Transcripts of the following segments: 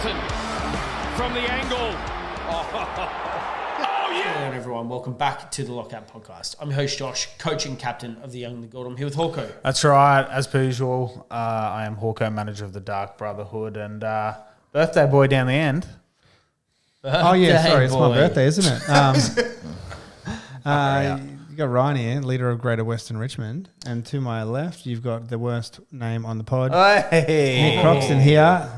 Captain from the angle. Oh, yeah. Hello everyone, welcome back to the Lockout podcast. I'm your host Josh, coach and captain of the Young and the Gold. I'm here with Hawko. That's right, as per usual. I am Hawko, manager of the Dark Brotherhood, and birthday boy down the end. Oh yeah, sorry, it's my birthday, isn't it? Yeah. You got Ryan here, leader of Greater Western Richmond, and to my left, you've got the worst name on the pod, Hey. Nick Croxton here.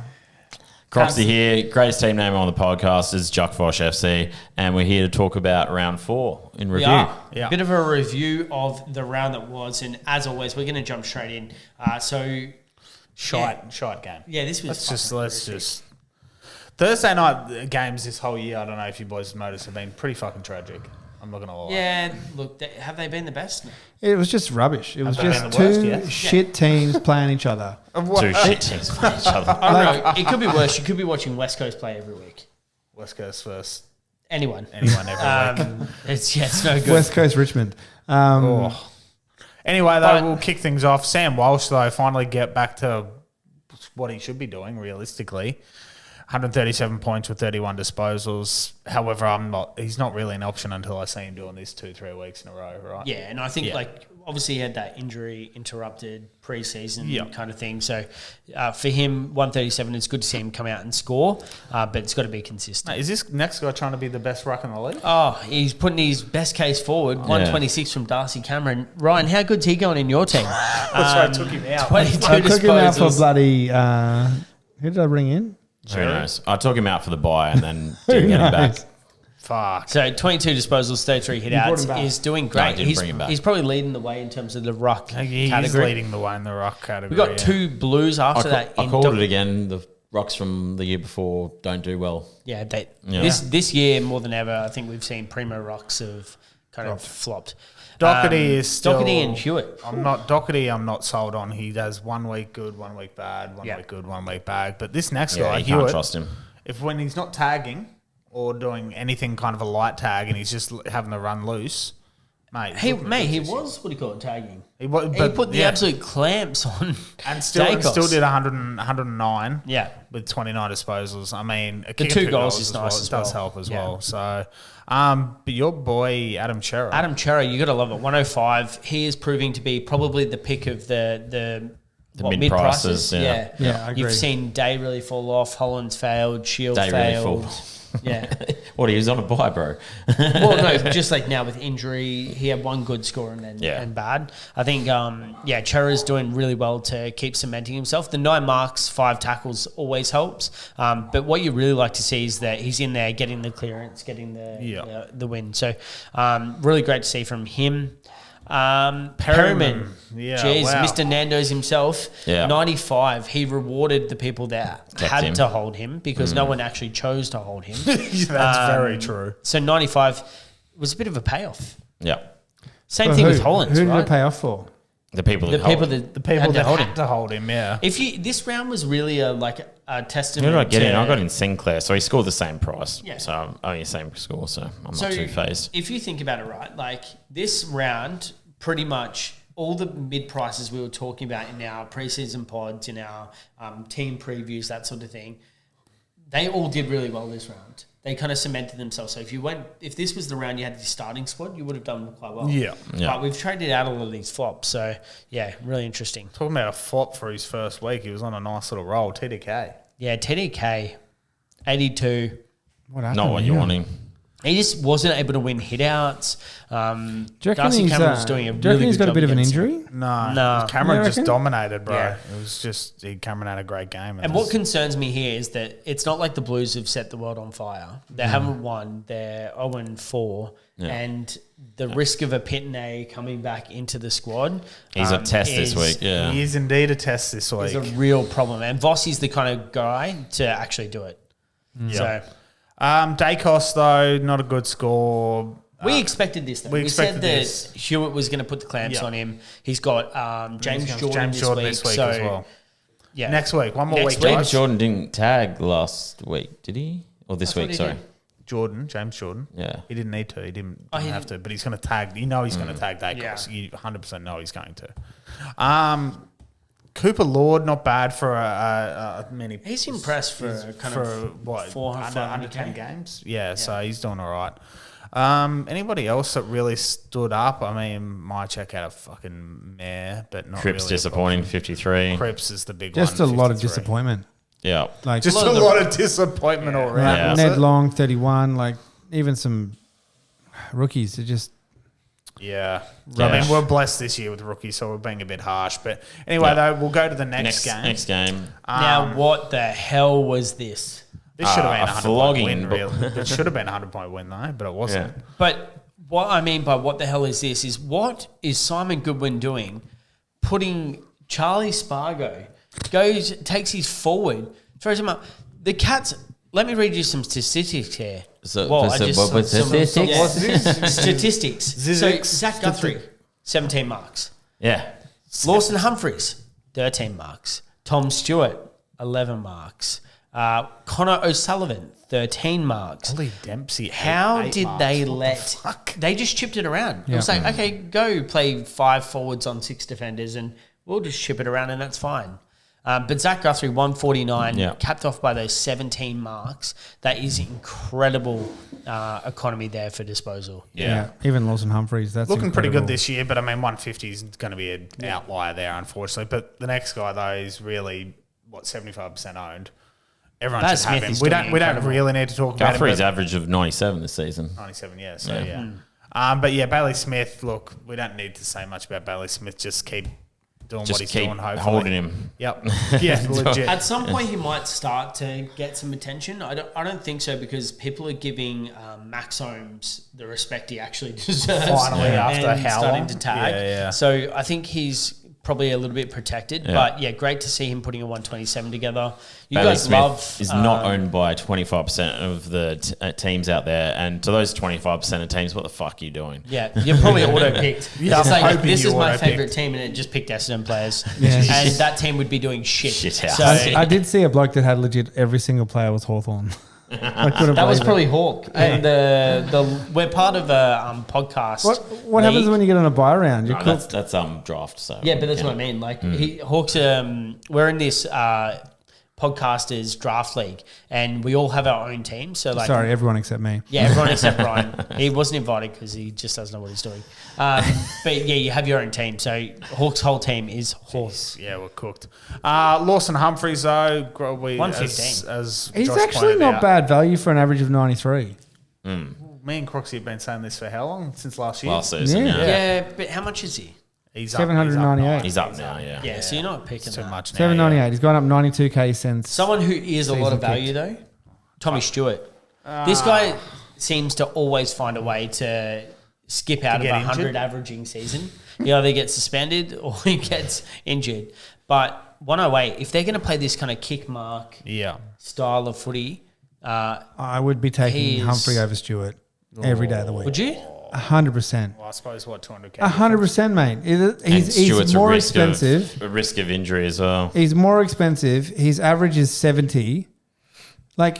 Croxy here, greatest team name on the podcast is Juckfosh FC, and we're here to talk about round 4 in review. Yeah. Bit of a review of the round that was, and as always, we're going to jump straight in. Shite game. Yeah, this was Let's just Thursday night games this whole year, I don't know if you boys noticed, have been pretty fucking tragic. I'm not going to lie. Yeah, look, have they been the best? It was just rubbish. It was Have they just been the worst, two yeah? shit teams playing each other. Two shit teams playing each other. I don't know. It could be worse. You could be watching West Coast play every week. West Coast first. Anyone Every week. It's no good. West Coast Richmond. Anyway, though, we'll kick things off. Sam Walsh, though, finally get back to what he should be doing, realistically. 137 points with 31 disposals. However, he's not really an option until I see him doing this 2-3 weeks in a row, right? Yeah, and I think obviously he had that injury interrupted pre-season kind of thing. So for him, 137, it's good to see him come out and score, but it's got to be consistent. Is this next guy trying to be the best ruck in the league? Oh, he's putting his best case forward, 126 from Darcy Cameron. Ryan, how good's he going in your team? That's why I took him out. 22 I took him out for disposals. bloody... who did I bring in? Who knows? I took him out for the bye and then didn't get him back. Fuck. So 22 disposals, 33 hit brought outs him back. is doing No, I great. didn't bring him back. He's probably leading the way in terms of the ruck He's category. leading the way in the ruck category. We got two blues after that. I called it again. The rocks from the year before don't do well. Yeah, Yeah. This year more than ever, I think we've seen primo rocks have kind of flopped. Doherty is still... Doherty and Hewitt. I'm not sold on. He does 1 week good, 1 week bad, one week good, 1 week bad. But this next Yeah, guy, you can't Hewitt, trust him. if when he's not tagging or doing anything kind of a light tag and he's just having the run loose, mate. He was, what do you call it, tagging? He Put the absolute clamps on and still Dacos. did 109 Yeah. with 29 disposals. I mean, The two goals is nice It as does well. help as Yeah. well. So, but your boy, Adam Chera. Adam Chera, you got to love it. 105. He is proving to be probably the pick of the mid-prices, yeah. Yeah, I agree. You've seen Day really fall off. Holland's failed. Shield Day really failed. fall. Yeah. What, he was on a bye, bro? Well, no, just like now with injury, he had one good score and then and bad. I think, Chera's doing really well to keep cementing himself. The 9 marks, 5 tackles always helps. But what you really like to see is that he's in there getting the clearance, getting the win. So really great to see from him. Perryman. Yeah, Jeez, wow. Mr. Nando's himself. Yeah. 95. He rewarded the people that Kept had him. to hold him because no one actually chose to hold him. That's very true. So 95 was a bit of a payoff. Yeah. Same For thing who? with Hollands, Who did right? it pay off for? The people The that people hold. that The people had to that hold had him. to hold him, yeah. This round was really a testament. Who did I get in? to- I got in Sinclair, so he scored the same price. Yeah. So, same score, so I'm So not too phased. if you think about it, right, like this round, pretty much all the mid prices we were talking about in our preseason pods, in our team previews, that sort of thing, they all did really well this round. They kind of cemented themselves. So if this was the round you had the starting squad, you would have done quite well. Yeah. But we've traded out a lot of these flops. So yeah, really interesting. Talking about a flop for his first week, he was on a nice little roll. TDK. Yeah, TDK, 82. What happened? Not what you're here? wanting. He just wasn't able to win hitouts. Do you reckon Darcy he's, Cameron's doing a do you really reckon he's good got a job bit of an against him. injury? No. Cameron You just reckon? dominated, bro. Yeah. It was just, Cameron had a great game. And what concerns me here is that it's not like the Blues have set the world on fire. They haven't won. They're 0-4. Yeah. And the risk of a Pitney coming back into the squad He's a test this is- week, yeah. He is indeed a test this is week. a real problem. And Vossi's the kind of guy to actually do it. So Dacos, though, not a good score. we expected this, though. we We said expected that this. Hewitt was going to put the clamps Yeah. on him. He's got James Jordan this week. as well. Yeah. Next week, one more Next week, week. James guys. Jordan didn't tag last week, did he? Or this thought week, he sorry. did. James Jordan. Yeah. He didn't need to. He didn't he have to, but he's going to tag. You know he's going to tag Dacos. Yeah. You 100% know he's going to. Cooper Lord, not bad for a mini. He's impressed for what 400 under 10 games. Yeah, so he's doing all right. Anybody else that really stood up? I mean, my check out a fucking mare, but not Cripps really disappointing, 53. Cripps is the big one. Just a lot of 53. disappointment. Yeah. Like Just a lot of disappointment all around. Yeah. Ned Long, 31. Like even some rookies are just. Yeah. Yeah. I mean, we're blessed this year with rookies, so we're being a bit harsh. But anyway, though, we'll go to the next game. Next game. Now, what the hell was this? This should have been a a 100 flogging. point win, really. It should have been a 100-point win, though, but it wasn't. Yeah. But what I mean by what the hell is this is what is Simon Goodwin doing? Putting Charlie Spargo, takes his forward, throws him up. The Cats, let me read you some statistics here. Statistics. So Zach Guthrie, 17 marks. Yeah. Lawson Humphries, 13 marks. Tom Stewart, 11 marks. Connor O'Sullivan, 13 marks. Ollie Dempsey. How 8 did marks. they What let... the fuck? They just chipped it around. It Yeah. was like, okay, go play 5 forwards on 6 defenders and we'll just chip it around and that's fine. But Zach Guthrie, 149, capped off by those 17 marks. That is incredible economy there for disposal. Yeah. Even Lawson Humphries. That's Looking pretty incredible. good this year, but I mean, 150 is going to be an outlier there, unfortunately. But the next guy, though, is really, 75% owned. Everyone Pat should have Smith him. is We doing don't incredible. really need to talk about him. Guthrie's but- average of 97 this season. 97, yeah. So, yeah. But, yeah, Bailey Smith, look, we don't need to say much about Bailey Smith. Just keep doing Just what he's keep doing, hopefully. holding him. Yep. Yeah, legit. At some point, he might start to get some attention. I don't think so because people are giving Max Holmes the respect he actually deserves. Finally, after and how starting long? to tag. Yeah. So I think he's probably a little bit protected. Yeah. But yeah, great to see him putting a 127 together. You Bailey guys Smith love is not owned by 25% of the teams out there, and to those 25% of teams, what the fuck are you doing? Yeah, you're probably auto-picked. Yeah, It's I'm like, hoping this you is my auto-picked. favourite team, and it just picked Essendon players. Yeah. And that team would be doing shit. Shithouse. So I did see a bloke that had legit every single player was Hawthorn. I couldn't that was believe it. probably Hawk. And we're part of a podcast. What happens league. when you get on a buy round? You're No, cooked. that's draft. So Yeah, but that's what I mean. Like Hawks, we're in this podcasters draft league, and we all have our own team. So like, Sorry, everyone except me. yeah, everyone except Brian. He wasn't invited because he just doesn't know what he's doing. But yeah, you have your own team. So Hawks' whole team is Hawks. Yeah, we're cooked. Lawson Humphries, though, 115. as He's Josh actually pointed not out. bad value for an average of 93. Me and Croxy have been saying this for how long? Since last year? last season. Yeah. Yeah. Yeah, but how much is he? He's 798. He's up now. Yeah. Yeah, so you're not picking too that. much now. 798. He's gone up 92k since. Someone who is a lot of Season value though, Tommy Stewart. This guy seems to always find a way to skip out of get a 100 injured? averaging season. He either gets suspended or he gets injured. But 108, if they're going to play this kind of kick mark Yeah. style of footy, I would be taking He is- Humphrey over Stewart every day of the week. would you? 100%. Well, I suppose, 200k? 100%, mate. And He's Stewart's more a risk expensive. a risk of injury as well. He's more expensive. His average is 70. Like,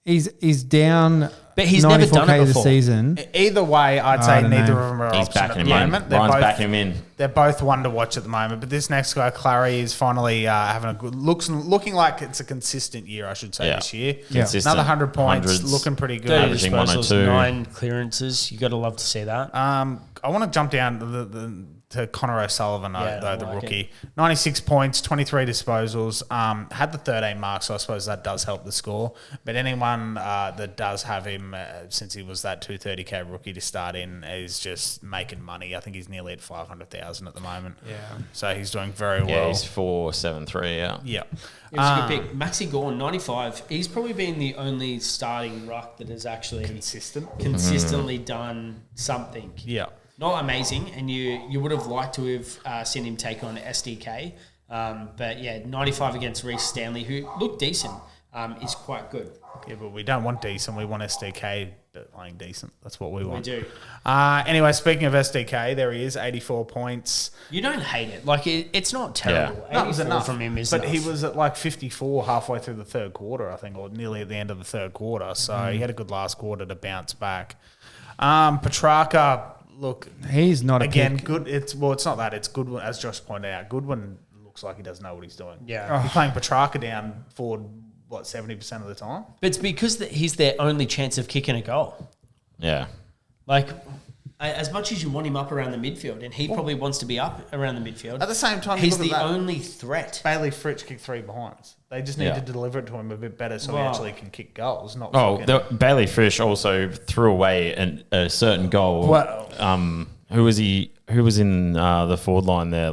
he's down But he's never done it this before. season. Either way, I'd I say don't neither know. of them are He's option backing at the him in. moment. They're Ryan's both, backing him in. They're both one to watch at the moment. But this next guy, Clary, is finally having a good looking like it's a consistent year, I should say, Yeah. this year. Consistent. Another 100 points, Hundreds. looking pretty good. 30 Averaging disposals, 102. 9 clearances. You got to love to see that. I want to jump down to Connor O'Sullivan, Yeah, though, I the like rookie. 96 points, 23 disposals. Had the 13 marks, so I suppose that does help the score. But anyone that does have him, since he was that 230k rookie to start in, is just making money. I think he's nearly at 500,000 at the moment. Yeah. So he's doing very Yeah, well. he's 4.73. Yeah. Yeah. It was a good pick. Maxi Gorn, 95. He's probably been the only starting ruck that has actually consistently done something. Yeah. Not amazing, and you would have liked to have seen him take on SDK. But yeah, 95 against Reece Stanley, who looked decent, is quite good. Yeah, but we don't want decent. We want SDK playing decent. That's what we want. We do. Anyway, speaking of SDK, there he is, 84 points. You don't hate it. Like, it's not terrible. That was 84 enough from him is but enough. he was at like 54 halfway through the third quarter, I think, or nearly at the end of the third quarter. So he had a good last quarter to bounce back. Petrarca, look, He's not again, a pick. good. It's not that. It's Goodwin, as Josh pointed out. Goodwin looks like he doesn't know what he's doing. Yeah. He's playing Petrarca down forward, 70% of the time? But it's because he's their only chance of kicking a goal. Yeah. Like, as much as you want him up around the midfield, and he probably wants to be up around the midfield. At the same time, he's the only threat. Bailey Fritsch kicked 3 behinds. They just need to deliver it to him a bit better so he actually can kick goals. Not Bailey Fritsch also threw away a certain goal. Who was he? Who was in the forward line there?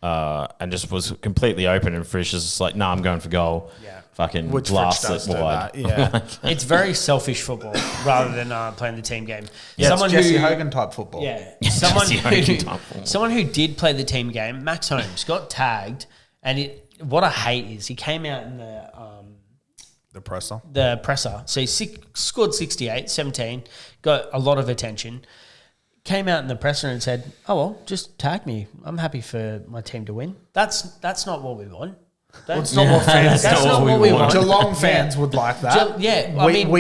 And just was completely open, and Frisch is just like, "No, I'm going for goal." Yeah, fucking blast it wide. Yeah, it's very selfish football rather than playing the team game. Yeah, someone it's Jesse Hogan type football. Yeah, someone who did play the team game. Max Holmes got tagged, and what I hate is he came out in the presser. The presser. So he scored 68, 17, got a lot of attention. Came out in the presser and said, "Oh well, just tag me. I'm happy for my team to win." That's not what we want. It's not what fans. That's not what we want. Geelong fans would like that. We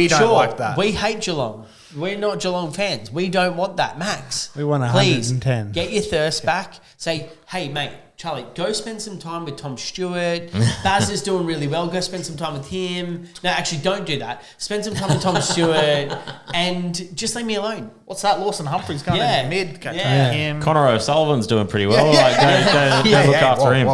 don't like that. We hate Geelong. We're not Geelong fans. We don't want that, Max. We want 110. Please get your thirst back. Say, hey mate, Charlie, go spend some time with Tom Stewart. Baz is doing really well. Go spend some time with him. No, actually, don't do that. Spend some time with Tom Stewart and just leave me alone. What's that? Lawson Humphrey's going in mid. Him. Connor O'Sullivan's doing pretty well. Go look after him.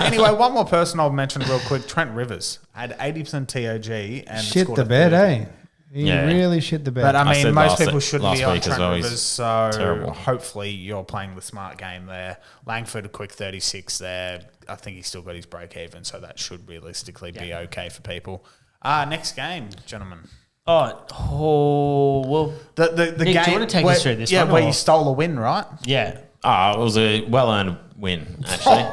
Anyway, one more person I'll mention real quick. Trent Rivers had 80% TOG and shit the bed, eh? He really shit the bed. But I mean, most people shouldn't be on Trent well, Rivers, so terrible. Hopefully you're playing the smart game there. Langford a quick 36 there. I think he's still got his break even, so that should realistically be okay for people. Next game, gentlemen. Well, the Nick, game. Do you want to take us through this one? Yeah, where you stole a win, right? Yeah. It was a well-earned win, actually.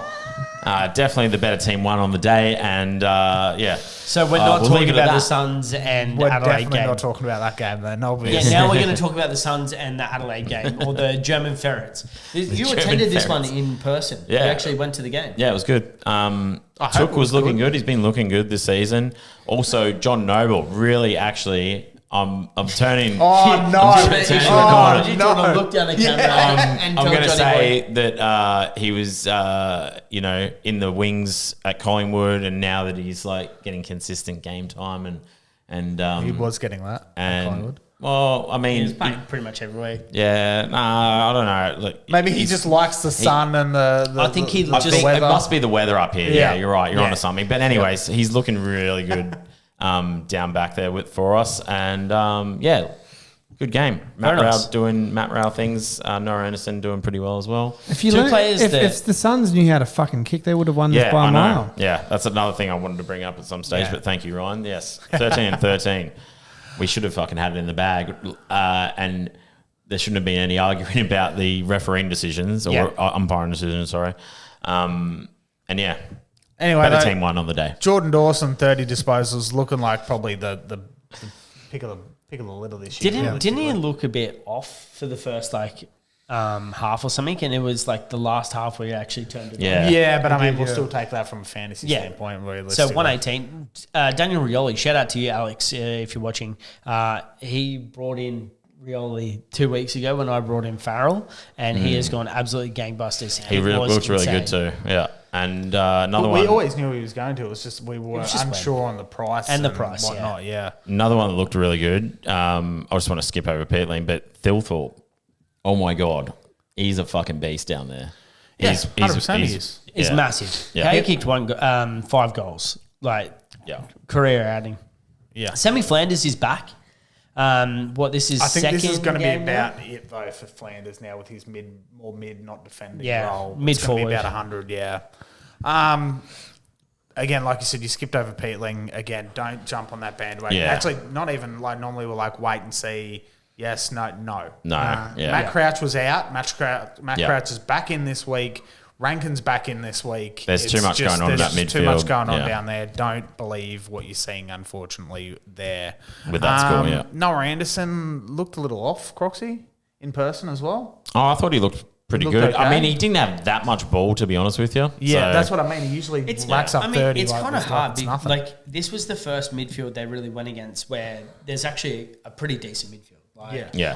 Definitely the better team won on the day, and So we're not talking about the Suns and we're Adelaide definitely game. not talking about that game then, obviously. Yeah, now we're going to talk about the Suns and the Adelaide game, or the German Ferrets. You attended this one in person. Yeah. You actually went to the game. Yeah, it was good. Took was looking good. He's been looking good this season. Also, John Noble really actually... I'm turning. Oh no! I'm turning the corner. You don't want to look down the camera and I'm going to Johnny say that he was, in the wings at Collingwood, and now that he's like getting consistent game time, and he was getting that at Collingwood. Well, I mean, he's playing pretty much everywhere. Yeah, I don't know. Look, maybe he just likes the sun and the. I think it must be the weather up here. Yeah, you're right. You're onto something. But anyways, he's looking really good. Down back there for us, and good game. Matt Rao doing Matt Rao things. Noah Anderson doing pretty well as well. If the Suns knew how to fucking kick, they would have won this by a mile. Yeah, that's another thing I wanted to bring up at some stage. But thank you, Ryan. Yes, 13-13. We should have fucking had it in the bag, and there shouldn't have been any arguing about the refereeing decisions or umpiring decisions. Sorry, Anyway, better team won on the day. Jordan Dawson, 30 disposals, looking like probably the pick of the litter this year. Didn't he look a bit off for the first half or something? And it was like the last half where he actually turned it on. Yeah, but I mean, we'll still take that from a fantasy standpoint. So 118. Daniel Rioli, shout out to you, Alex, if you're watching. He brought in Rioli 2 weeks ago when I brought in Farrell, and he has gone absolutely gangbusters. He looks really good too. Yeah. And another one. We always knew he was going to. It was just we were unsure on the price and the price, whatnot. Yeah. Another one that looked really good. I just want to skip over Peatling, but Thilthorpe. Oh my god, he's a fucking beast down there. Yeah, 100% He's massive. Yeah. He kicked 5 goals, career outing. Yeah. Sammy Flanders is back. This is I think second this is going to be about now? it though for Flanders now with his mid, not defending role. Mid it's going to forward. be about 100. Yeah. Again, like you said, you skipped over Peatling. Again, don't jump on that bandwagon. Yeah. Actually, not even normally we're wait and see. Yes, no. Matt Crouch was out. Matt Crouch is back in this week. Rankin's back in this week. There's too much going on in that midfield. Too much going on down there. Don't believe what you're seeing, unfortunately, there. With that score, Noah Anderson looked a little off, Croxy, in person as well. Oh, I thought he looked pretty good. Okay. I mean, he didn't have that much ball, to be honest with you. Yeah, that's what I mean. He usually racks up 30. It's kind of hard. This was the first midfield they really went against where there's actually a pretty decent midfield.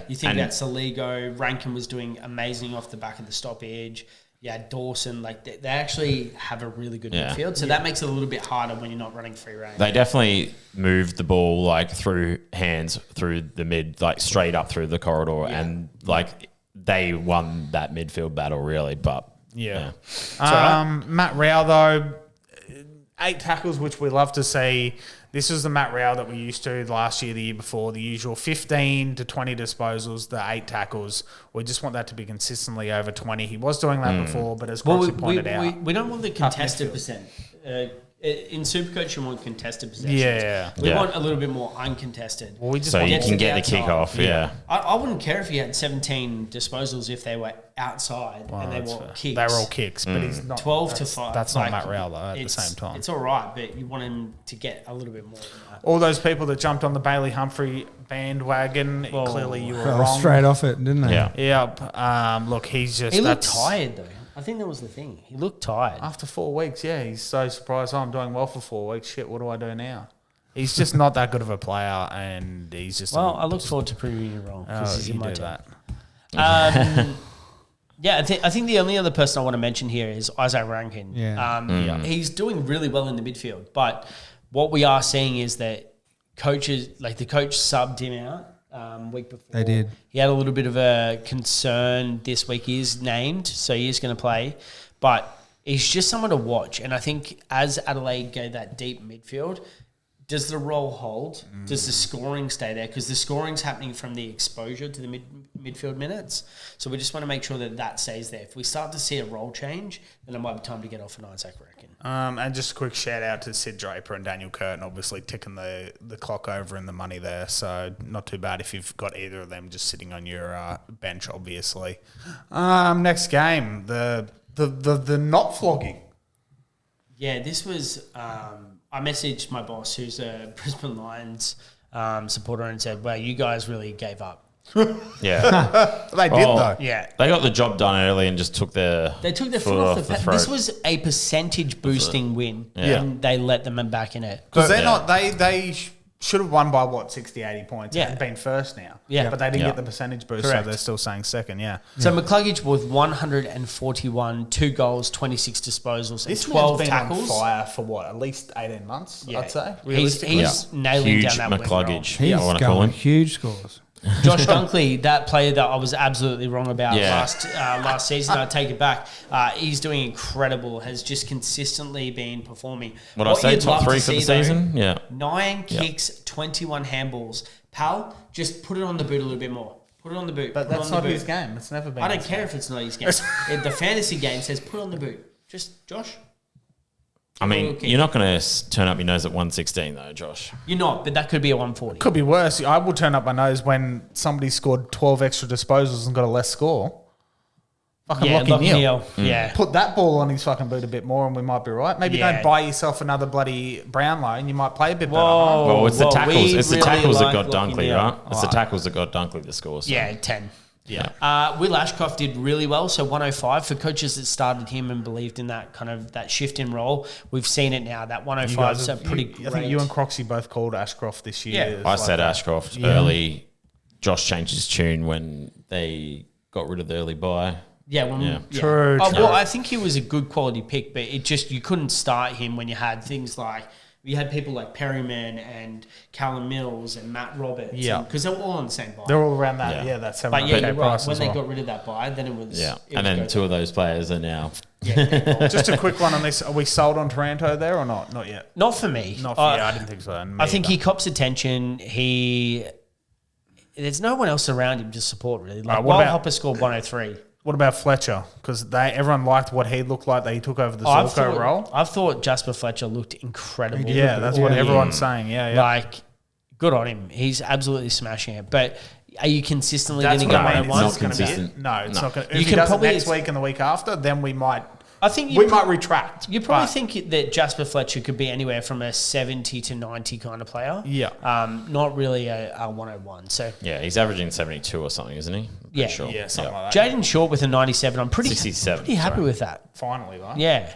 You think about Saligo, Rankin was doing amazing off the back of the stoppage. Yeah, Dawson, like they actually have a really good midfield, so that makes it a little bit harder when you're not running free range. They definitely moved the ball like through hands through the mid, like straight up through the corridor, and like they won that midfield battle really. But Matt Rao though, 8 tackles, which we love to see. This is the Matt Rao that we used to last year, the year before, the usual 15 to 20 disposals, the 8 tackles. We just want that to be consistently over 20. He was doing that before, but as Croxy pointed out... We don't want the contested percent. In SuperCoach, you want contested possessions. Yeah. We want a little bit more uncontested. Well, we just so want you can get the kick off, I wouldn't care if he had 17 disposals if they were outside and they were kicks. They were all kicks, but he's not... 12 to 5. That's not Matt Rao, though, at the same time. It's all right, but you want him to get a little bit more than that. All those people that jumped on the Bailey Humphrey bandwagon, clearly you were wrong. Straight off it, didn't they? Yeah. Look, he's just... He looked tired, though. I think that was the thing. He looked tired. After 4 weeks, he's so surprised. I'm doing well for 4 weeks. Shit, what do I do now? He's just not that good of a player, and he's just... Well, I look forward to proving you wrong. Because you do that. I think the only other person I want to mention here is Isaac Rankin. He's doing really well in the midfield, but what we are seeing is that coaches, like the coach subbed him out week before. They did. He had a little bit of a concern this week. He is named, so he is going to play, but he's just someone to watch. And I think as Adelaide go that deep midfield, does the role hold? Does the scoring stay there? Because the scoring's happening from the exposure to the midfield minutes. So we just want to make sure that that stays there. If we start to see a role change, then it might be time to get off an Isaac Rankin. And just a quick shout out to Sid Draper and Daniel Curtin, obviously ticking the clock over in the money there. So not too bad if you've got either of them just sitting on your bench, obviously. Next game, the not flogging. Yeah, this was... I messaged my boss, who's a Brisbane Lions supporter, and said, "Well, you guys really gave up." They did though. Yeah, they got the job done early and just took their foot off the throat. This was a percentage boosting win, and they let them back in it because they're not. They should have won by 60, 80 points. Yeah, and been first now. Yeah, but they didn't get the percentage boost, so they're still saying second. Yeah. So McCluggage with 141, 2 goals, 26 disposals, and 12 tackles. On fire for at least 18 months. I'd say. He's nailing huge down that McCluggage. He's going huge scores. Josh Dunkley, that player that I was absolutely wrong about last season, I take it back. He's doing incredible, has just consistently been performing. What I say, top 3 for the season? 9 kicks, 21 handballs. Pal, just put it on the boot a little bit more. Put it on the boot. But that's not his game. It's never been. I don't care if it's not his game. The fantasy game says put it on the boot. Just, Josh. I mean, you're not going to turn up your nose at 116 though, Josh. You're not, but that could be a 140. Could be worse. I will turn up my nose when somebody scored 12 extra disposals and got a less score. Fucking Lockie Neal. Yeah. Put that ball on his fucking boot a bit more and we might be right. Maybe don't buy yourself another bloody Brownlow and you might play a bit better. Well, it's the tackles. It's the tackles that got Dunkley, right? It's the tackles that got Dunkley the score. So. Yeah, 10. Yeah. Will Ashcroft did really well, so 105 for coaches that started him and believed in that kind of that shift in role. We've seen it now. That 105 is pretty great. I think you and Croxy both called Ashcroft this year. Yeah. I said Ashcroft early. Josh changed his tune when they got rid of the early bye. True. Well, I think he was a good quality pick, but it just you couldn't start him when you had things like you had people like Perryman and Callum Mills and Matt Roberts. Because they were all on the same buy. They're all around that. Yeah, that's but you're right. When they got rid of that buy, then it was. Yeah, and then 2 of those players are now. Just a quick one on this. Are we sold on Taranto there or not? Not yet. Not for me. Not for you. I didn't think so. I think he cops attention. There's no one else around him to support really. Like Wild Hopper scored 103. What about Fletcher? Because everyone liked what he looked like. That he took over the Zorko role. I thought Jasper Fletcher looked incredible. Yeah, that's what everyone's saying. Yeah. Like, good on him. He's absolutely smashing it. But are you consistently going to get 101? It's not consistent. No, it's not going to. If he does it next week and the week after, then we might... I think we might retract. You probably think that Jasper Fletcher could be anywhere from a 70 to 90 kind of player. Yeah. Not really a 101. So he's averaging 72 or something, isn't he? Sure. Yeah, something like that. Jaden Short with a 97. I'm pretty 67, happy with that. Finally, though. Yeah.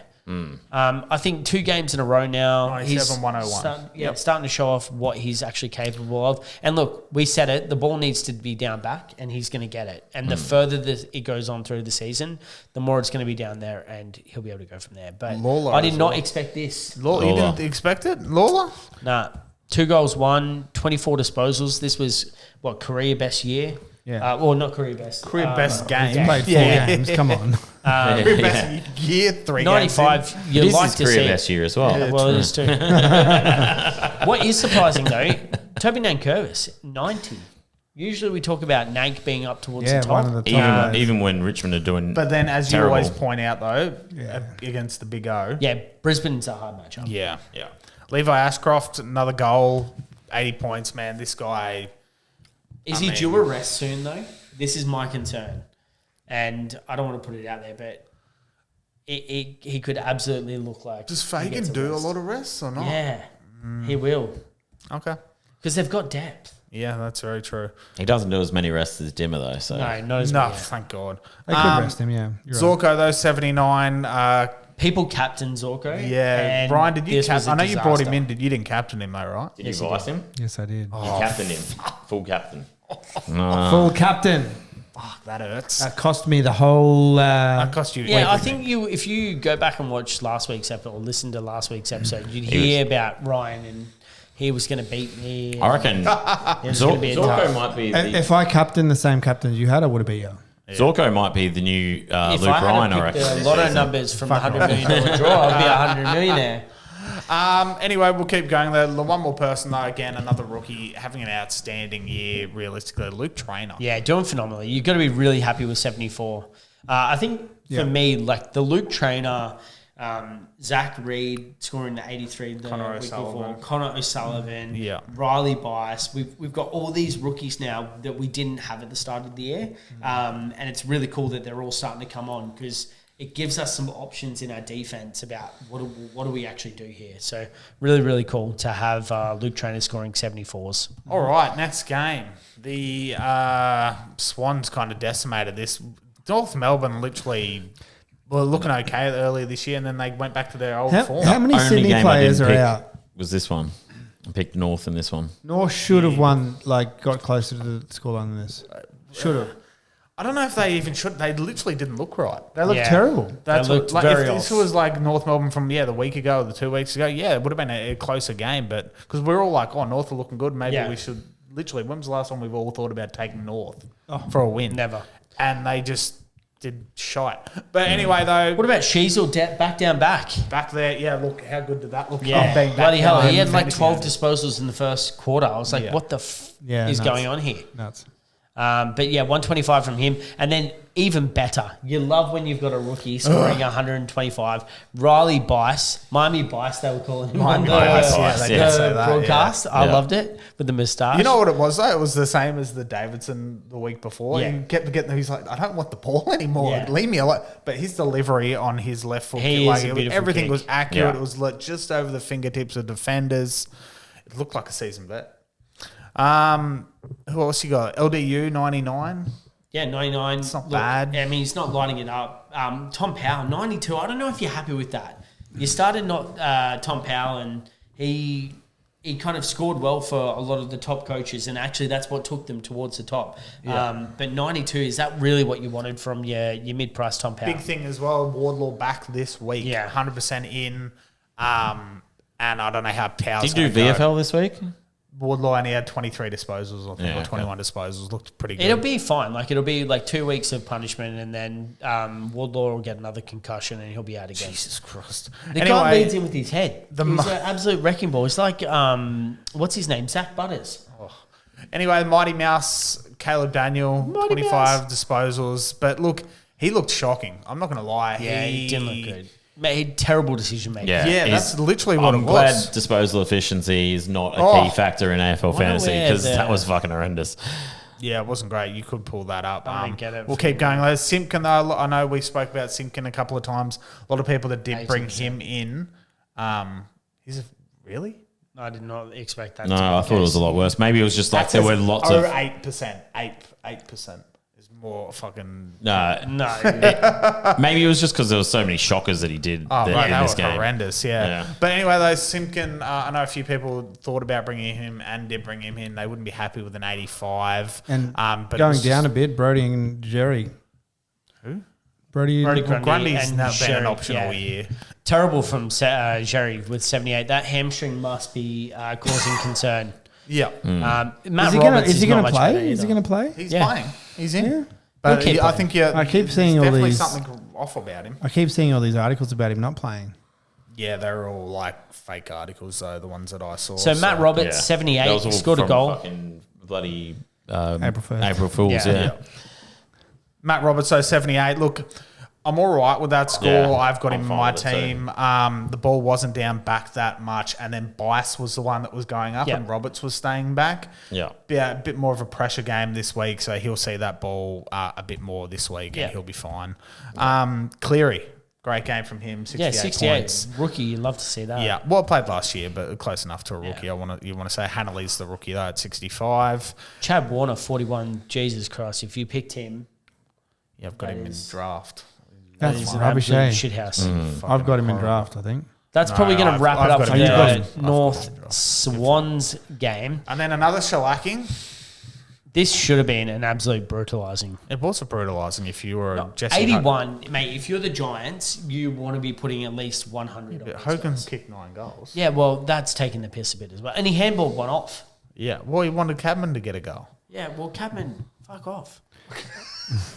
I think 2 games in a row now. 97, 101. Starting to show off what he's actually capable of. And look, we said it, the ball needs to be down back and he's going to get it. And the further it goes on through the season, the more it's going to be down there and he'll be able to go from there. But Lawler I did not expect this. You didn't expect it? Lawler? Nah. 2 goals, 24 disposals. This was, career best year? Yeah. Not career best. Career best game. Played 4 games. Come on. Career best year, 3 95. games. You This like is to career see best year as well. Yeah, well, it is too. What is surprising though, Toby Nankervis, 90. Usually we talk about Nank being up towards the top. one of the top. Even when Richmond are doing But then, as terrible. you always point out, though, against the Big O. Yeah, Brisbane's a hard matchup. Yeah. Levi Ashcroft, another goal, 80 points, man. This guy... Is he due a rest soon though? This is my concern. And I don't want to put it out there, but he could absolutely look like... Does Fagan do a lot of rests or not? Yeah, he will. Okay. Because they've got depth. Yeah, that's very true. He doesn't do as many rests as Dimmer though. So No, not as No, many. thank God. They could rest him, yeah. You're right. Zorko, though, 79. People captain Zorko. Yeah. and Brian, did you this was a I know you brought him disaster. in. You didn't captain him, though, right? did Yes, you he vice him? Yes, I did. You captained him, full captain. Full captain. Fuck, that hurts. That cost me the whole... That cost you Yeah, I everything. think if you go back and watch last week's episode or listen to last week's episode, you'd hear about Ryan and he was going to beat me. I reckon It was gonna be a Zorko tough- might be If I captained the same captain as you had, I would have beat you. Zorko might be the new If Luke I Ryan. had I picked reckon. the lotto numbers from the $100 million draw, I'd be a $100 millionaire. Anyway, we'll keep going there. The one more person, though, again, another rookie, having an outstanding year, realistically, Luke Traynor. Yeah, doing phenomenally. You've got to be really happy with 74. I think for me, like the Luke Traynor, Zach Reed scoring the 83 the Connor week O'Sullivan. before, Connor O'Sullivan, Yeah. Riley Bice. We've got all these rookies now that we didn't have at the start of the year, and it's really cool that they're all starting to come on because it gives us some options in our defense about what do we actually do here. So really, really cool to have Luke Traynor scoring 74s. All right, next game. The Swans kind of decimated this. North Melbourne literally were looking okay earlier this year, and then they went back to their old form. How many Only Sydney game I players didn't are pick out? was this one. I picked North in this one. North should have won, got closer to the scoreline than this. Should have. I don't know if they even should. They literally didn't look right. They look Yeah. terrible. That's They looked what, very if this off. was like North Melbourne from the week ago or the 2 weeks ago, it would have been a closer game. But because we're all like, North are looking good, maybe Yeah. we should. Literally, when was the last time we've all thought about taking North for a win? Never. And they just did shite. But anyway, though, What about Sheasel back down back? back there, look how good did that look? Yeah, Being back bloody hell. down He had in like fantasy 12 games. disposals in the first quarter. I was like, Yeah. what the Yeah, is nuts. going on here? Nuts. But yeah, 125 from him. And then even better, you love when you've got a rookie scoring 125. Riley Bice, Miami Bice, they were calling him on the, Bice, they yeah. did say that, broadcast. I Yeah. loved it with the moustache. You know what it was though? It was the same as the Davidson the week before. Yeah. He kept getting. He's like, I don't want the ball anymore. Yeah. Leave me alone. But his delivery on his left foot, He is a it was- beautiful everything kick. was accurate. Yeah. It was like just over the fingertips of defenders. It looked like a season bet. Who else you got? LDU 99. Yeah, 99. It's not bad. I mean, he's not lighting it up. Tom Powell, 92. I don't know if you're happy with that. You started Tom Powell, and he kind of scored well for a lot of the top coaches, and actually that's what took them towards the top. But 92, is that really what you wanted from your mid-price Tom Powell? Big thing as well. Wardlaw back this week. Yeah. 100% in. And I don't know how Powell's Did you do gonna go. VFL this week? Wardlaw only had 23 disposals, I think, Yeah, or 21 disposals. Looked pretty good. It'll be fine. Like, it'll be like 2 weeks of punishment, and then Wardlaw will get another concussion, and he'll be out again. Jesus Christ. The guy leads in with his head. He's an absolute wrecking ball. It's like, what's his name? Zach Butters. Anyway, Mighty Mouse, Caleb Daniel, Mighty 25 disposals. But look, he looked shocking. I'm not going to lie. Yeah, he didn't look good. Made terrible decision making. Yeah, Yeah, he's- that's literally what I'm it glad was. disposal efficiency is not a Oh. key factor in AFL Wonder fantasy where because the- that was fucking horrendous. Yeah, it wasn't great. You could pull that up. I don't get it. We'll keep going. Simpkin, though, I know we spoke about Simpkin a couple of times. A lot of people that did bring 80%. him in. Really? I did not expect that. No, to be I the thought it was case. a lot worse. Maybe it was just like there were lots of 8%. 8% is more fucking. No. Maybe it was just because there was so many shockers that he did Oh, in right, that this was game. horrendous, yeah. But anyway, though, Simpkin, I know a few people thought about bringing him and did bring him in. They wouldn't be happy with an 85. And but going down a bit, Brody and Jerry. Who? Brody Grundy's now been Sherry, an option all year. Terrible from Jerry with 78. That hamstring must be causing concern. Yeah. Matt Roberts is he going to not much play? better Is he either. going to play? He's Yeah. playing. He's in. Yeah. But He'll keep I think I keep seeing there's all definitely these- something off about him. I keep seeing all these articles about him not playing. Yeah, they're all like fake articles, though, the ones that I saw. So Matt Roberts, That 78, was all scored a from goal. Fucking bloody April 1st. April Fools, yeah. Matt Roberts, so 78. Look, I'm all right with that score. Yeah, I've got him I'm in fine my with it team. The ball wasn't down back that much, and then Bice was the one that was going up, Yep. and Roberts was staying back. Yeah. Yeah, a bit more of a pressure game this week, so he'll see that ball a bit more this week, Yeah. and he'll be fine. Cleary, great game from him, 68, Yeah, 68. points. Rookie, you'd love to see that. Yeah, well, played last year, but close enough to a rookie. You want to say Hanley's the rookie though at 65. Chad Warner, 41. Jesus Christ, if you picked him, Yeah, I've got him in draft. that That's is an rubbish, absolute eh? shithouse. I've got him in draft, I think. That's probably going to I've- wrap I've it up got for him in draft. the North Swans game. And then another shellacking. This should have been an absolute brutalising. It was a brutalising if you were Jesse 81, mate, if you're the Giants, you want to be putting at least 100 on these Hogan guys. kicked 9 goals. Yeah, well, that's taking the piss a bit as well. And he handballed one off. Yeah, well, he wanted Cadman to get a goal. Yeah, well, Cadman, fuck off.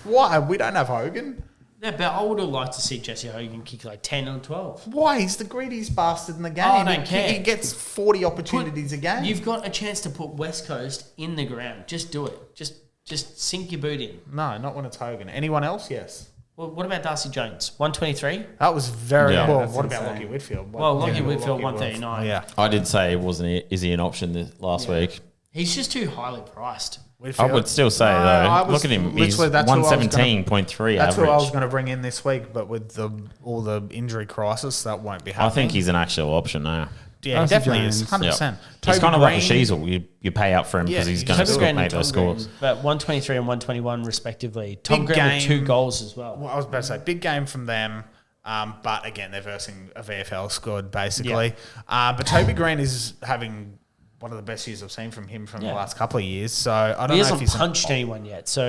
Why? We don't have Hogan. Yeah, but I would have liked to see Jesse Hogan kick like 10 or 12. Why? He's the greediest bastard in the game. Oh, I don't care. He gets 40 opportunities a game. You've got a chance to put West Coast in the ground. Just do it. Just sink your boot in. No, not when it's Hogan. Anyone else? Yes. Well, what about Darcy Jones? 123? That was very Yeah. well. That's What about Lockie Whitfield? Well, Lockie Yeah, Whitfield, Lockie 139. Yeah. I did say, is he an option last week? He's just too highly priced. I Whitfield. would still say, I though, was look at him. He's literally- that's who I was gonna- 117.3 That's who I was average. going to bring in this week, but with all the injury crisis, that won't be I happening. think he's an actual option now. yeah, he Darcy definitely Jones. is, 100%. He's kind of like a Green- Sheasel. You pay up for him because Yeah, he's you going to just Toby Green make and those Tom Green, scores. but 123 and 121 respectively. Tom Big Green with 2 game. goals as well. Well, I was about to say, big game from them. But again, they're versing a VFL squad, basically. But Toby Green is having one of the best years I've seen from him from the last couple of years. So I don't He know if hasn't he's punched anyone yet, so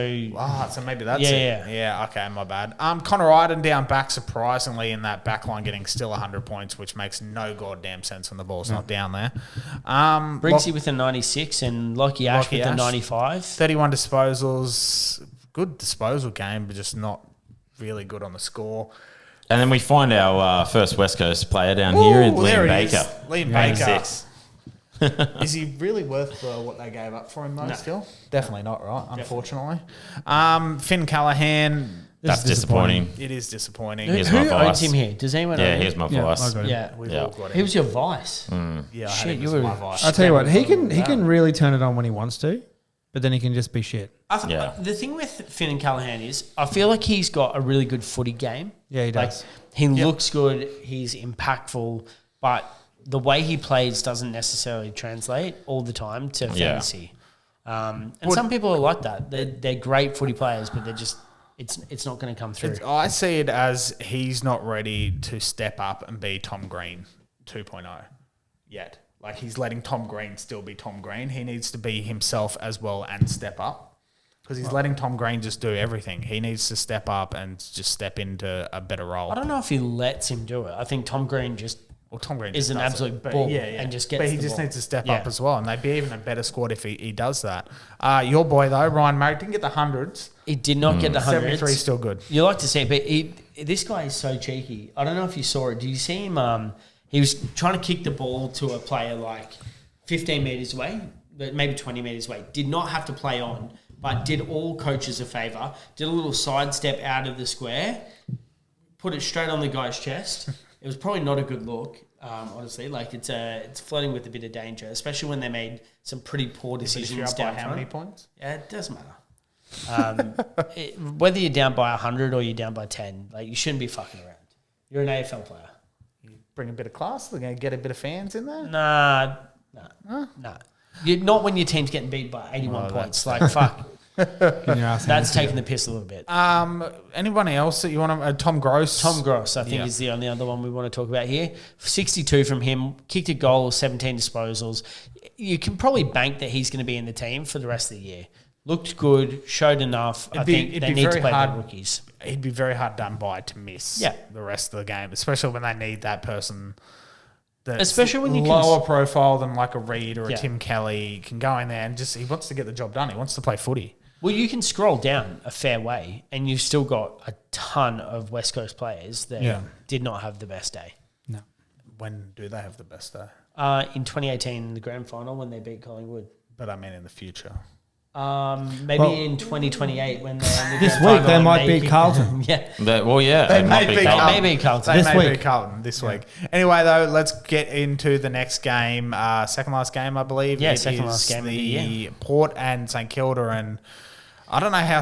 So maybe that's Yeah, it. yeah. Yeah, okay, my bad. Connor Iden down back, surprisingly, in that back line, getting still 100 points, which makes no goddamn sense when the ball's not down there. Briggsy with a 96 and Lockie Ash Lockie with a Ash. 95. 31 disposals. Good disposal game, but just not really good on the score. And then we find our first West Coast player down here, Ooh, there Liam he is. Baker. Liam Baker. 96. Is he really worth what they gave up for him, though, No. still? Definitely not, right? Unfortunately. Finn Callahan, That's disappointing. it is disappointing. Who, Here's who my vice. owns him here? Does anyone Yeah, own here's him? my Yeah, vice. I got him. Yeah. We've Yeah. all got him. He was your vice. Yeah, I Shit, had him you as were- my vice. I'll tell you what, he can really turn it on when he wants to, but then he can just be shit. Yeah. The thing with Finn and Callahan is I feel like he's got a really good footy game. Yeah, he Like, does. he looks good, he's impactful, but the way he plays doesn't necessarily translate all the time to fantasy. And some people are like that. They're great footy players, but they're just it's not going to come through. I see it as he's not ready to step up and be Tom Green 2.0 yet. Like, he's letting Tom Green still be Tom Green. He needs to be himself as well and step up, because he's letting Tom Green just do everything. He needs to step up and just step into a better role. I don't know if he lets him do it. I think Tom Green just Well, Tom Green is just an does absolute it. But bull yeah, and just gets But he the just ball. needs to step Yeah. up as well, and they'd be even a better squad if he does that. Your boy, though, Ryan Murray, didn't get the hundreds. He did not get the 73 hundreds. still good. You like to see it, but this guy is so cheeky. I don't know if you saw it. Did you see him? He was trying to kick the ball to a player like 15 metres away, but maybe 20 metres away. Did not have to play on, but did all coaches a favour. Did a little sidestep out of the square, put it straight on the guy's chest. It was probably not a good look, honestly. Like, it's flirting with a bit of danger, especially when they made some pretty poor decisions You're up by down how front. many points? Yeah, it doesn't matter. Whether you're down by 100 or you're down by 10, like, you shouldn't be fucking around. You're an AFL player. Bring a bit of class. They're going to get a bit of fans in there. Nah. Not when your team's getting beat by 81 points. Like, fuck. That's taking the piss a little bit. Anyone else that you want to? Tom Gross. Tom Gross, I think, is the only other one we want to talk about here. 62 from him, kicked a goal, 17 disposals. You can probably bank that he's going to be in the team for the rest of the year. Looked good, showed enough. I think they need to play their rookies. He'd be very hard done by to miss the rest of the game, especially when they need that person that's especially when you lower profile than like a Reed or a Tim Kelly can go in there and just he wants to get the job done. He wants to play footy. Well, you can scroll down a fair way and you've still got a ton of West Coast players that did not have the best day. No. When do they have the best day? In 2018 in the grand final when they beat Collingwood. But I mean in the future. Maybe in 2028 when they're in the this week they might beat Carlton. They may beat Carlton this week. Anyway, though, let's get into the next game. Second last game, I believe. Yeah, second last game of the year. Port and St Kilda, and I don't know how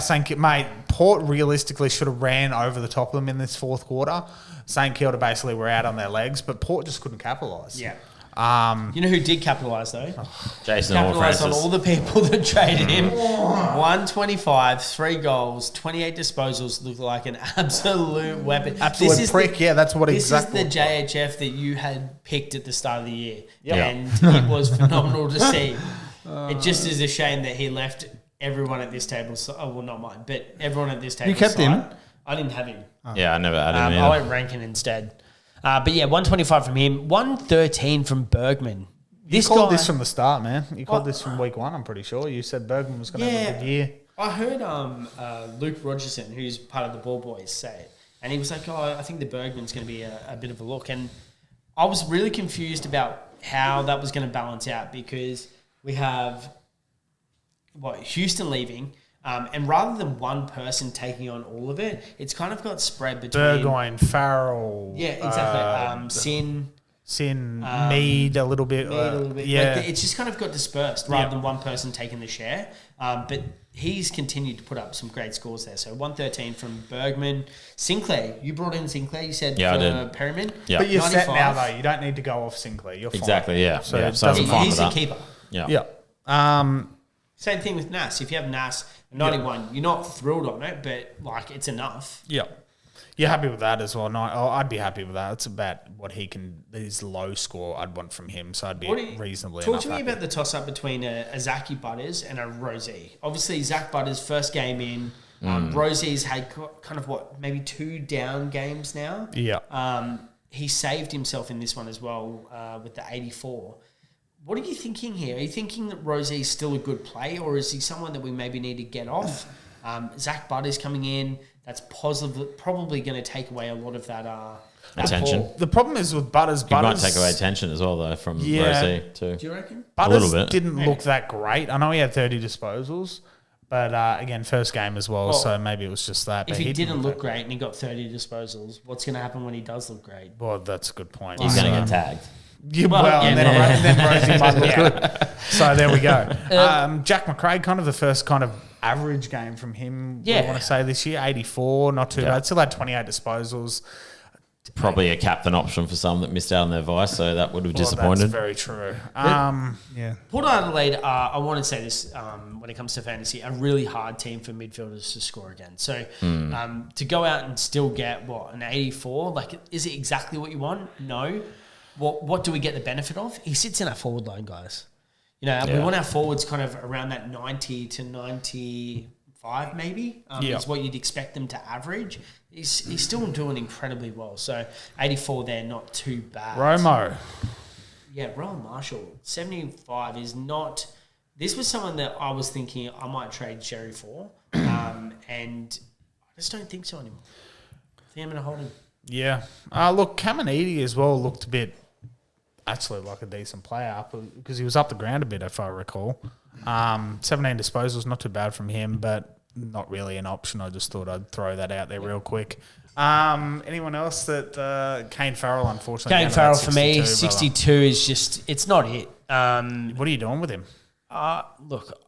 Port realistically should have ran over the top of them in this fourth quarter. St Kilda basically were out on their legs, but Port just couldn't capitalise. Yeah. You know who did capitalise though? Jason Capitalised on all the people that traded him. 125, 3 goals, 28 disposals. Looked like an absolute weapon. Absolute prick. That's what exactly. This is the JHF that you had picked at the start of the year, and it was phenomenal to see. It just is a shame that he left everyone at this table. Well, not mine, but everyone at this table. You kept him. I didn't have him. Yeah, I never had him. I went Rankin instead. But yeah, 125 from him, 113 from Bergman. You called this from the start, man. You called this from week 1, I'm pretty sure. You said Bergman was going to have a good year. I heard Luke Rogerson, who's part of the Ball Boys, say it. And he was like, I think the Bergman's going to be a bit of a look. And I was really confused about how that was going to balance out because we have, Houston leaving. And rather than one person taking on all of it, it's kind of got spread between Burgoyne, Farrell. Yeah, exactly. Sin, Mead a little bit. Yeah. Like it's just kind of got dispersed rather than one person taking the share. But he's continued to put up some great scores there. So 113 from Bergman. Sinclair, you brought in Sinclair, you said for Perryman. Yeah. But you're set now, though. You don't need to go off Sinclair. You're fine. Exactly, yeah. So he's a keeper. Yeah. Same thing with Nas. If you have Nas 91, you're not thrilled on it, but it's enough. Yeah. You're happy with that as well. No, I'd be happy with that. It's about what he can, his low score I'd want from him. So I'd be reasonably Talk to me about the toss-up between a Zachy Butters and a Rosie. Obviously, Zach Butters' first game in. Rosie's had kind of maybe 2 down games now. Yeah. He saved himself in this one as well with the 84. What are you thinking here? Are you thinking that Rosie's still a good play, or is he someone that we maybe need to get off? Zach Butters coming in, that's probably going to take away a lot of that attention. The problem is with Butters. He might take away attention as well, though, from Rosie too. Do you reckon? Butters a little bit. Didn't look that great. I know he had 30 disposals, but again, first game as well, so maybe it was just that. If he didn't look great and he got 30 disposals, what's going to happen when he does look great? Well, that's a good point. He's going to get tagged. And then Rosie might look good. So there we go. Jack McRae, kind of the first kind of average game from him, I want to say this year. 84, not too bad. Still had 28 disposals. Probably a captain option for some that missed out on their vice, so that would have disappointed. That's very true. Port Adelaide, I want to say this when it comes to fantasy, a really hard team for midfielders to score again. So to go out and still get, an 84, is it exactly what you want? No. What do we get the benefit of? He sits in our forward line, guys. We want our forwards kind of around that 90 to 95 maybe is what you'd expect them to average. He's still doing incredibly well. So 84 there, not too bad. Romo. Yeah, Rowan Marshall. 75 is not... This was someone that I was thinking I might trade Sherry for, and I just don't think so anymore. I think I'm going to hold him. Yeah. Look, Caminiti as well looked a bit... actually like a decent player because he was up the ground a bit, if I recall. 17 disposals, not too bad from him, but not really an option. I just thought I'd throw that out there real quick. Anyone else that Kane Farrell, unfortunately? Kane Farrell for me, 62 is just, it's not it. What are you doing with him? Look,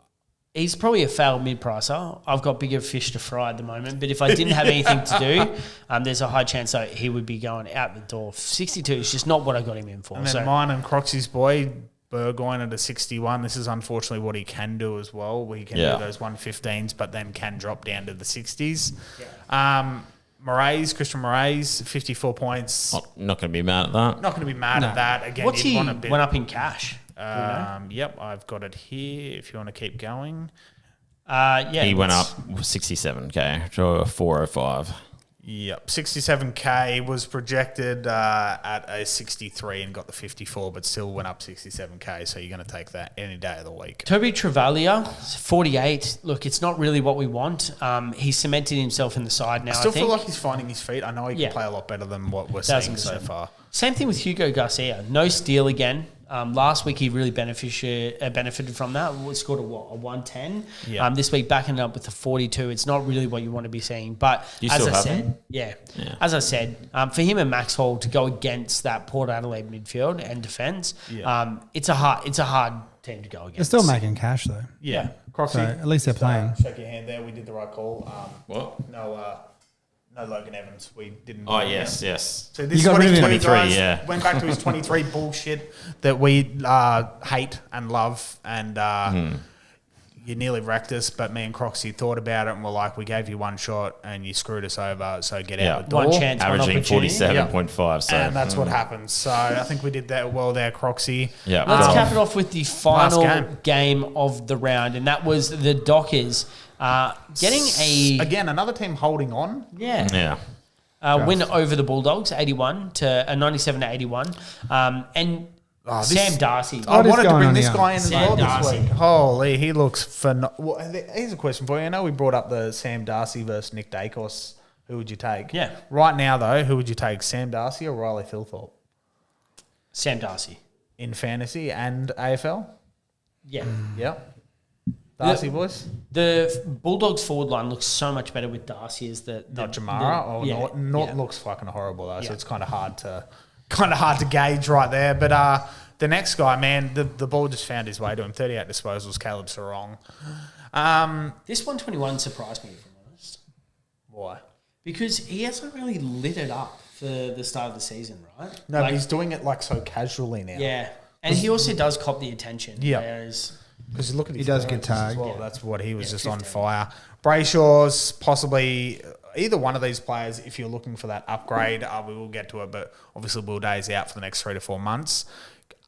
he's probably a failed mid-pricer. I've got bigger fish to fry at the moment, but if I didn't have anything to do, there's a high chance that he would be going out the door. 62 is just not what I got him in for. And then mine and Croxy's boy, Burgoyne at a 61. This is unfortunately what he can do as well. He can do those 115s, but then can drop down to the 60s. Christian Moraes, 54 points. Not going to be mad at that. Not going to be mad at that. Again, what's he went up in cash? Yep, I've got it here if you want to keep going. He went up 67k to a 405. Yep, 67k was projected at a 63 and got the 54, but still went up 67k. So you're going to take that any day of the week. Toby Travalia, 48. Look, it's not really what we want. He's cemented himself in the side now. I still feel like he's finding his feet. I know he can play a lot better than what we're seeing so far. Same thing with Hugo Garcia. No steal again. Last week he really benefited from that. We scored a 110. Yeah. This week backing it up with a 42. It's not really what you want to be seeing. But as I said, for him and Max Hall to go against that Port Adelaide midfield and defence, it's a hard team to go against. They're still making cash though. Yeah. So at least they're playing. Shake your hand there. We did the right call. No Logan Evans. We didn't. Oh, yes. So this is what he's 23, went back to his 23 bullshit that we hate and love, and you nearly wrecked us. But me and Croxy thought about it and were like, we gave you one shot and you screwed us over, so get out the door. One chance, averaging 47.5. So and that's what happens. So I think we did that well there, Croxy. Yeah. Let's cap it off with the final game of the round, and that was the Dockers getting again another team holding on. Win over the Bulldogs, 97 to 81, and Sam Darcy. I wanted to bring this guy in as Sam well Darcy. this week. Holy, he looks phenomenal. Here's a question for you. I know we brought up the Sam Darcy versus Nick Dacos. Who would you take? Yeah. Right now, though, who would you take, Sam Darcy or Riley Philthorpe? Sam Darcy. In fantasy and AFL? Yeah. Yeah. Darcy, boys? The Bulldogs forward line looks so much better with Darcy as Not Jamara. Norton looks fucking horrible, though, so it's kind of hard to gauge right there. But the next guy, man, the ball just found his way to him. 38 disposals, Caleb Sarong. This 121 surprised me, if I'm honest. Why? Because he hasn't really lit it up for the start of the season, right? No, but he's doing it so casually now. Yeah. And he also does cop the attention. Yeah. Whereas because you look at his does get tagged. well. That's what he was just 15. On fire. Brayshaw's possibly either one of these players. If you're looking for that upgrade, we will get to it. But obviously, Will Day's out for the next 3 to 4 months.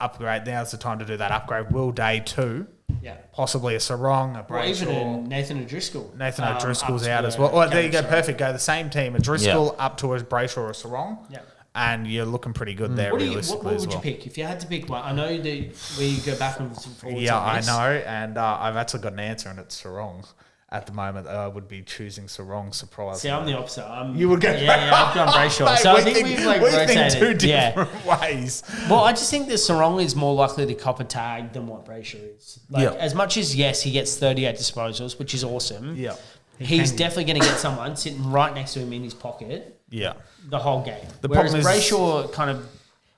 Upgrade now's the time to do that upgrade. Will Day 2. Yeah. Possibly a Sarong, a Brayshaw. Or even Nathan O'Driscoll. Nathan O'Driscoll's out as well. Well, there you go. Perfect. Go the same team. A Driscoll up to a Brayshaw or a Sarong. Yeah. And you're looking pretty good there, realistically. What would you pick if you had to pick one? I know that we go back and forth. Yeah, I know, and I've actually got an answer, and it's Sarong. At the moment, I would be choosing Sarong. Surprise! See, I'm the opposite. You would go. I've gone Brayshaw. So I think we've rotated. Think two different ways. Well, I just think that Sarong is more likely to cop a tag than what Brayshaw is. As much as yes, he gets 38 disposals, which is awesome. Yeah. He's definitely going to get someone sitting right next to him in his pocket. Yeah. The whole game. Whereas Brayshaw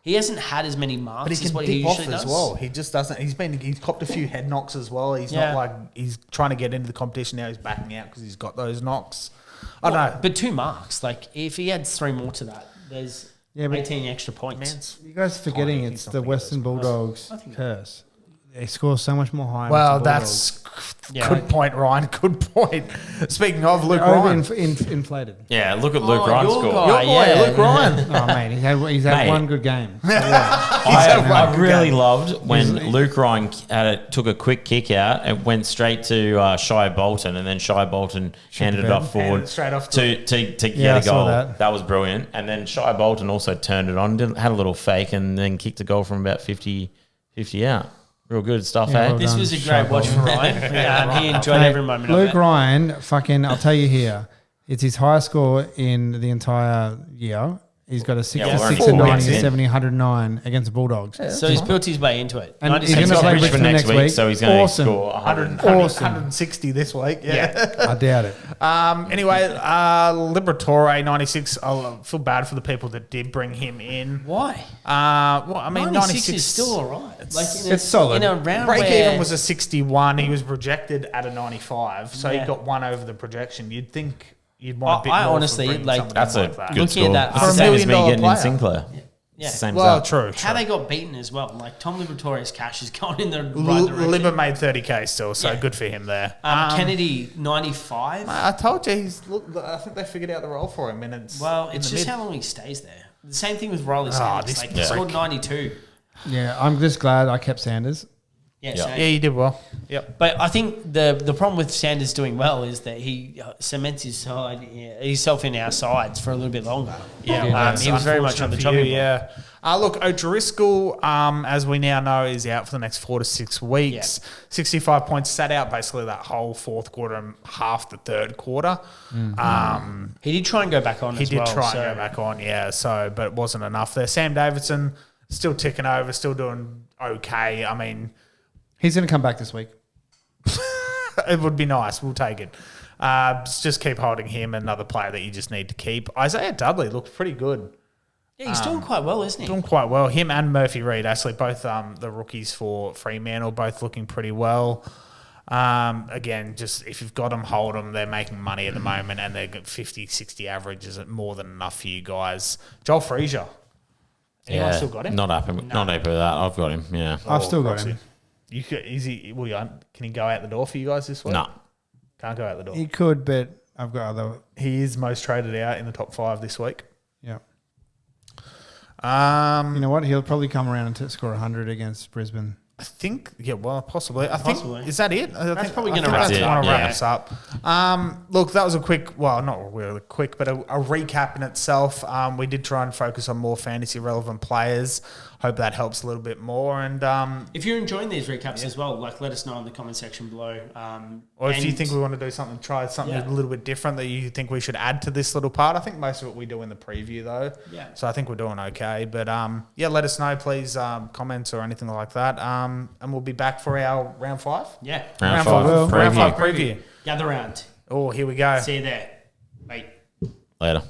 he hasn't had as many marks but he as what he he usually does. As well. He just doesn't. He's copped a few head knocks as well. He's not like he's trying to get into the competition now. He's backing out because he's got those knocks. I don't know. But 2 marks. Like if he adds 3 more to that, there's 18 extra points. You guys forgetting it's the Western Bulldogs curse. They score so much more high. Well, that's good point, Ryan. Good point. Speaking of Luke Ryan, inflated. Yeah, look at Luke Ryan's score. Your boy, Luke Ryan. Oh man, he's had one good game. I really loved when Luke Ryan took a quick kick out and went straight to Shai Bolton, and then Shai Bolton handed it off forward straight off to get a goal. That was brilliant. And then Shai Bolton also turned it on, had a little fake, and then kicked a goal from about 50 out. Real good stuff, yeah, eh? Well this done. was a great watch for Ryan. He enjoyed every moment Luke of it. Ryan, I'll tell you here, it's his highest score in the entire year. He's got a 66 to 90, 70, 109 against the Bulldogs. Yeah, so he's built his way into it. And he's going to play Richmond next week. So he's going to score 160 this week. Yeah. I doubt it. Anyway, Liberatore, 96. I feel bad for the people that did bring him in. Why? Well, I mean, 96 is still all right. It's solid. In a round break-even was a 61. He was projected at a 95. So he got one over the projection. You'd think... You'd want a bit more honestly that's a good looking score. at that, It's the same as me getting in Sinclair. Yeah. Same Well, as that. true. How they got beaten as well. Like Tom Liberatore's cash is going in the right direction. Libba made 30K still, so good for him there. Kennedy 95. I told you I think they figured out the role for him, and it's just how long he stays there. The same thing with Riley Sanders. He scored 92. Yeah, I'm just glad I kept Sanders. Yeah, you did well. Yep. But I think the problem with Sanders doing well is that he cements himself in our sides for a little bit longer. Yeah, he was very much on the chopping block. Yeah. Look, O'Driscoll, as we now know, is out for the next 4 to 6 weeks. 65 points, sat out basically that whole fourth quarter and half the third quarter. He did try and go back on as well. He did try and go back on, but it wasn't enough there. Sam Davidson, still ticking over, still doing okay. I mean... He's going to come back this week. It would be nice. We'll take it. Just keep holding him, another player that you just need to keep. Isaiah Dudley looks pretty good. Yeah, he's doing quite well, isn't he? Doing quite well. Him and Murphy Reid, actually, both the rookies for Fremantle, both looking pretty well. Again, just if you've got them, hold them. They're making money at the moment, and they've got 50, 60 average is more than enough for you guys. Joel Freesia. Anyone still got him? Not happy with that. I've got him, yeah. I've still got him. Can he go out the door for you guys this week? No. Can't go out the door. He could, but I've got other... He is most traded out in the top 5 this week. Yeah. You know what? He'll probably come around and score 100 against Brisbane. I think, possibly. Is that it? That's probably going to wrap us up. Look, that was a quick, not really quick, but a recap in itself. We did try and focus on more fantasy relevant players. Hope that helps a little bit more. And if you're enjoying these recaps as well, let us know in the comment section below. Or if you think we want to do something, try something a little bit different that you think we should add to this little part. I think most of it we do in the preview though. Yeah. So I think we're doing okay. But let us know, please, comments or anything like that. And we'll be back for our round 5. Yeah. Round 5 preview. Gather round. Oh, here we go. See you there. Bye. Later.